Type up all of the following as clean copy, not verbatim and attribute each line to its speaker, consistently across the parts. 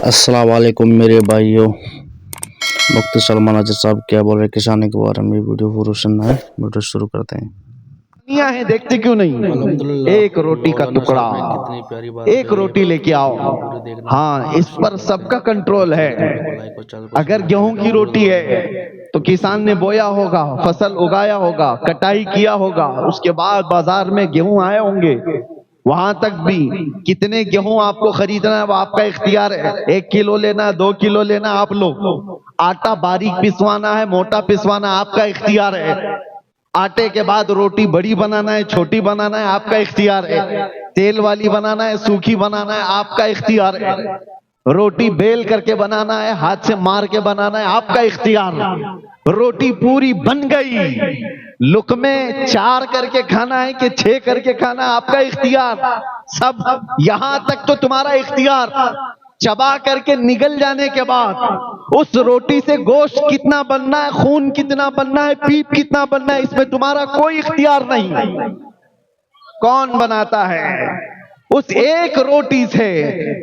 Speaker 1: अस्सलाम वालेकुम मेरे भाइयों। मुफ्ती सलमान अजहर साहब क्या बोल रहे किसानी के बारे में वीडियो पूरा सुनना है। वीडियो शुरू करते हैं।
Speaker 2: है देखते क्यों नहीं? एक रोटी का टुकड़ा, एक रोटी लेके आओ। हाँ, इस पर सबका कंट्रोल है। अगर गेहूं की रोटी है तो किसान ने बोया होगा, फसल उगाया होगा, कटाई किया होगा, उसके बाद बाजार में गेहूं आए होंगे। वहां तक भी कितने गेहूं आपको खरीदना है वो आपका इख्तियार है। 1 किलो लेना, 2 किलो लेना, आप लो। आटा बारीक पिसवाना है, मोटा पिसवाना आपका इख्तियार है। आटे के बाद रोटी बड़ी बनाना है, छोटी बनाना है, आपका इख्तियार है। तेल वाली बनाना है, सूखी बनाना है, आपका इख्तियार है। रोटी बेल करके बनाना है, हाथ से मार के बनाना है, आपका इख्तियार है। रोटी पूरी बन गई, लुकमे 4 करके खाना है कि 6 करके खाना, आपका इख्तियार। सब यहां तक तो तुम्हारा इख्तियार। चबा करके निगल जाने के बाद उस रोटी से गोश्त कितना बनना है, खून कितना बनना है, पीप कितना बनना है, इसमें तुम्हारा कोई इख्तियार नहीं। कौन बनाता है? उस एक रोटी से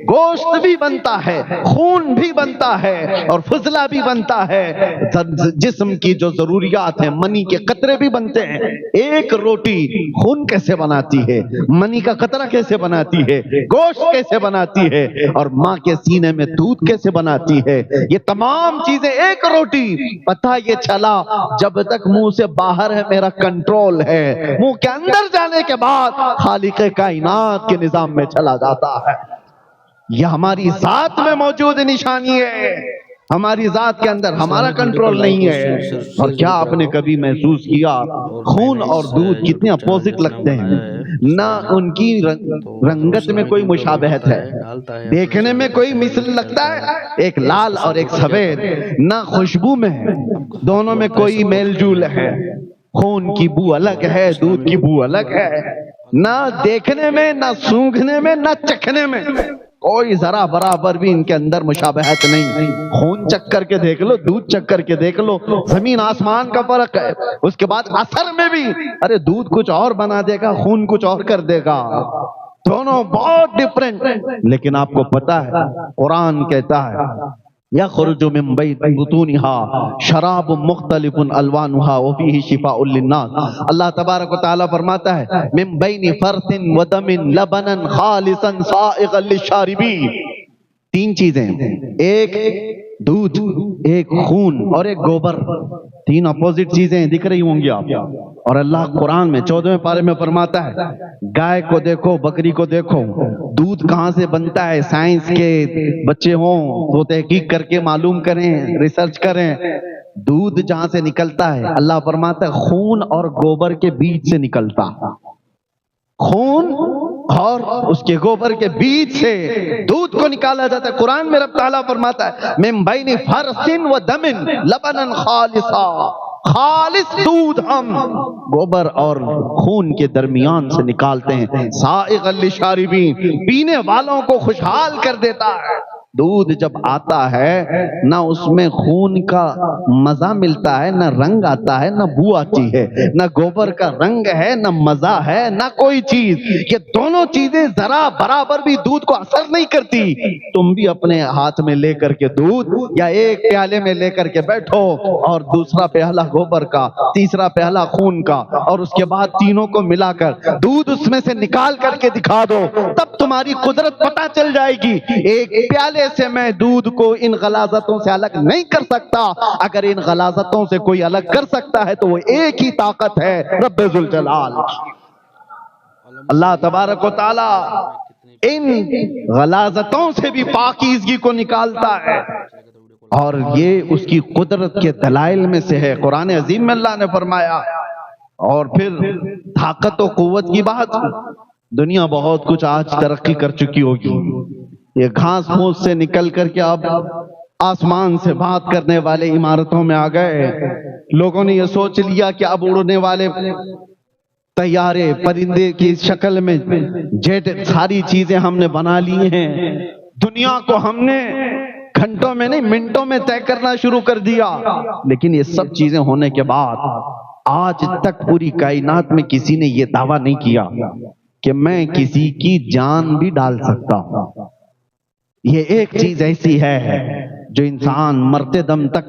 Speaker 2: गोश्त भी बनता है, खून भी बनता है और फजला भी बनता है। जिस्म की जो जरूरियात है, मनी के कतरे भी बनते हैं। एक रोटी खून कैसे बनाती है, मनी का कतरा कैसे बनाती है, गोश्त कैसे बनाती है और माँ के सीने में दूध कैसे बनाती है, ये तमाम चीजें एक रोटी। पता ये चला जब तक मुंह से बाहर है मेरा कंट्रोल है, मुंह के अंदर जाने के बाद खालिक कायनात के निजाम में चला जाता है। यह हमारी जात में मौजूद निशानी है। हमारी जात के अंदर हमारा कंट्रोल नहीं है। और क्या आपने कभी महसूस किया खून और दूध कितने अपोजिट लगते हैं? ना उनकी रंगत में कोई मुशाबहत है, देखने में कोई मिसल लगता है, एक लाल और एक सफेद। ना खुशबू में, दोनों में कोई मेल जूल है। खून की बू अलग है, दूध की बू अलग है। ना देखने में, ना सूंघने में, ना चखने में कोई जरा बराबर भी इनके अंदर मुशाबहत नहीं। खून चख करके देख लो, दूध चख करके देख लो, जमीन आसमान का फर्क है। उसके बाद असर में भी, अरे दूध कुछ और बना देगा, खून कुछ और कर देगा, दोनों बहुत डिफरेंट। लेकिन आपको पता है कुरान कहता है यखरुजु मिन बैनि बुतूनिहा शराबुन मुख्तलिफुन अलवानुहा व फीही शिफाउल लिन्नास। अल्लाह तबारक व तआला फरमाता है मिन बैनि फरसिन व दमिन लबनन खालिसन साइगन लिशारिबीन। 3 चीजें, एक दूध, एक खून और एक गोबर। 3 अपोजिट चीजें दिख रही होंगी आप। और अल्लाह कुरान में 14वें पारे में फरमाता है गाय को देखो, बकरी को देखो, दूध कहां से बनता है, साइंस के बच्चे हों तो तहकीक करके मालूम करें, रिसर्च करें। दूध जहां से निकलता है, अल्लाह फरमाता है खून और गोबर के बीच से निकलता। खून और उसके गोबर के बीच से दूध को निकाला जाता है। कुरान में रब ताला फरमाता है मिन बैनि फरसिन व दमिन लबनन खालिसा, खालिस दूध हम गोबर और खून के दरमियान से निकालते हैं। साइगन लिशारिबीन, पीने वालों को खुशहाल कर देता है। दूध जब आता है ना उसमें खून का मजा मिलता है, ना रंग आता है, ना बू आती है, ना गोबर का रंग है, ना मजा है, ना कोई चीज। ये दोनों चीजें जरा बराबर भी दूध को असर नहीं करती। तुम भी अपने हाथ में लेकर के दूध या एक प्याले में लेकर के बैठो और दूसरा प्याला गोबर का, तीसरा प्याला खून का, और उसके बाद तीनों को मिलाकर दूध उसमें से निकाल करके दिखा दो, तब तुम्हारी कुदरत पता चल जाएगी। एक प्याले से मैं दूध को इन गलाजतों से अलग नहीं कर सकता। अगर इन गलाजतों से कोई अलग कर सकता है तो वो एक ही ताकत है, रब्बे जुल जलाल। अल्लाह तबारक व तआला इन गलाजतों से भी पाकीज़गी को निकालता है और ये उसकी कुदरत के दलाइल में से है। कुरान अजीम में अल्लाह ने फरमाया। और फिर ताकत और कुव्वत की बात, दुनिया बहुत कुछ आज तरक्की कर चुकी होगी। ये घास फूस से निकल करके अब आसमान से बात करने वाले इमारतों में आ गए। लोगों ने ये सोच लिया कि अब उड़ने वाले तैयारे, परिंदे की शक्ल में जेट, सारी चीजें हमने बना ली हैं। दुनिया को हमने घंटों में नहीं मिनटों में तय करना शुरू कर दिया। लेकिन ये सब चीजें होने के बाद आज तक पूरी कायनात में किसी ने ये दावा नहीं किया कि मैं किसी की जान भी डाल सकता हूं। یہ ایک چیز ایسی ہے جو انسان مرتے دم تک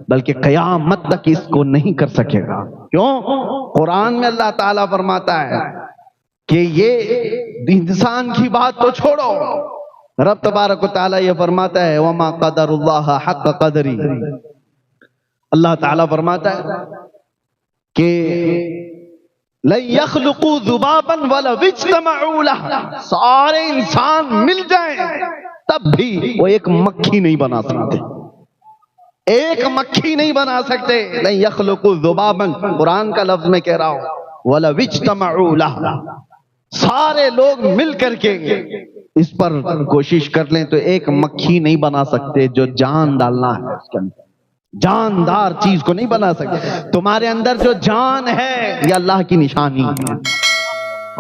Speaker 2: بلکہ قیامت تک اس کو نہیں کر سکے گا. کیوں؟ قرآن میں اللہ تعالیٰ فرماتا ہے کہ یہ انسان کی بات تو چھوڑو، رب تبارک و تعالیٰ یہ فرماتا ہے وَمَا قَدَرُ اللَّهَ حَقَّ قَدْرِهِ. اللہ تعالیٰ فرماتا ہے کہ لَن يَخْلُقُوا ذُبَابًا وَلَوِ اجْتَمَعُوا لَهُ، سارے انسان مل جائیں تب بھی وہ ایک مکھی نہیں بنا سکتے، ایک مکھی نہیں بنا سکتے. لَن يَخْلُقُوا ذُبَابًا، قرآن کا لفظ میں کہہ رہا ہوں، وَلَوِ اجْتَمَعُوا لَهُ، سارے لوگ مل کر کے اس پر کوشش کر لیں تو ایک مکھی نہیں بنا سکتے جو جان ڈالنا ہے اس کے اندر، جاندار چیز کو نہیں بنا سکتے. تمہارے اندر جو جان ہے یہ اللہ کی نشانی ہے،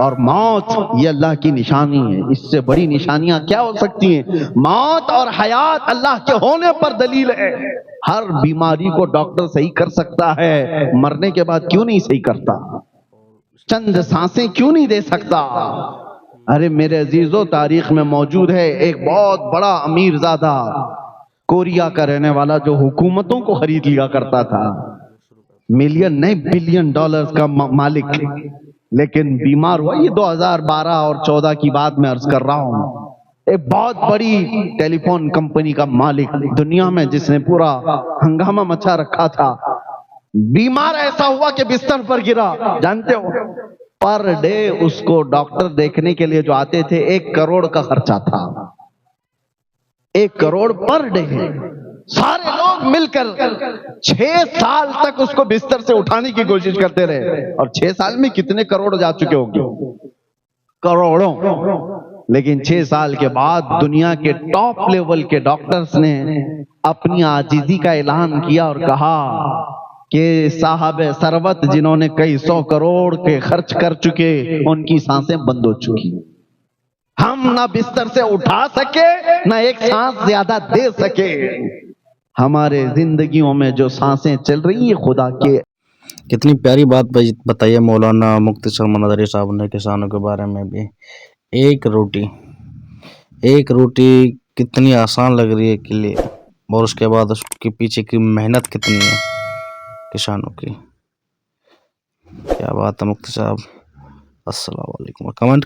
Speaker 2: اور موت یہ اللہ کی نشانی ہے. اس سے بڑی نشانیاں کیا ہو سکتی ہیں؟ موت اور حیات اللہ کے ہونے پر دلیل ہے. ہر بیماری کو ڈاکٹر صحیح کر سکتا ہے، مرنے کے بعد کیوں نہیں صحیح کرتا؟ چند سانسیں کیوں نہیں دے سکتا؟ ارے میرے عزیزو، تاریخ میں موجود ہے ایک بہت بڑا امیر زادہ کوریا کا رہنے والا جو حکومتوں کو خرید لیا کرتا تھا، ملین نہیں بلین ڈالرز کا مالک، لیکن بیمار ہوا. یہ 2012 اور 14 کی بات میں عرض کر رہا ہوں. ایک بہت بڑی ٹیلی فون کمپنی کا مالک دنیا میں جس نے پورا ہنگامہ مچا رکھا تھا، بیمار ایسا ہوا کہ بستر پر گرا. جانتے ہو پر ڈے اس کو ڈاکٹر دیکھنے کے لیے جو آتے تھے 1 کروڑ کا خرچہ تھا. 1 کروڑ پر ڈے. سارے لوگ مل کر 6 سال تک اس کو بستر سے اٹھانے کی کوشش کرتے رہے، اور 6 سال میں کتنے کروڑ جا چکے ہوں گے؟ کروڑوں. لیکن 6 سال کے بعد دنیا کے ٹاپ لیول کے ڈاکٹرز نے اپنی عاجزی کا اعلان کیا اور کہا کہ صاحب ثروت جنہوں نے کئی 100 کروڑ کے خرچ کر چکے ان کی سانسیں بند ہو چکی، ہم نہ بستر سے اٹھا سکے نہ ایک سانس زیادہ دے سکے. ہمارے زندگیوں میں جو سانسیں چل رہی ہیں خدا کے.
Speaker 1: کتنی پیاری بات بتائیے مولانا مفتی سلمان ندوی صاحب نے کسانوں کے بارے میں بھی. ایک روٹی کتنی آسان لگ رہی ہے کے لیے، اور اس کے بعد اس کے پیچھے کی محنت کتنی ہے کسانوں کی. کیا بات ہے مفتی صاحب. السلام علیکم. کمنٹ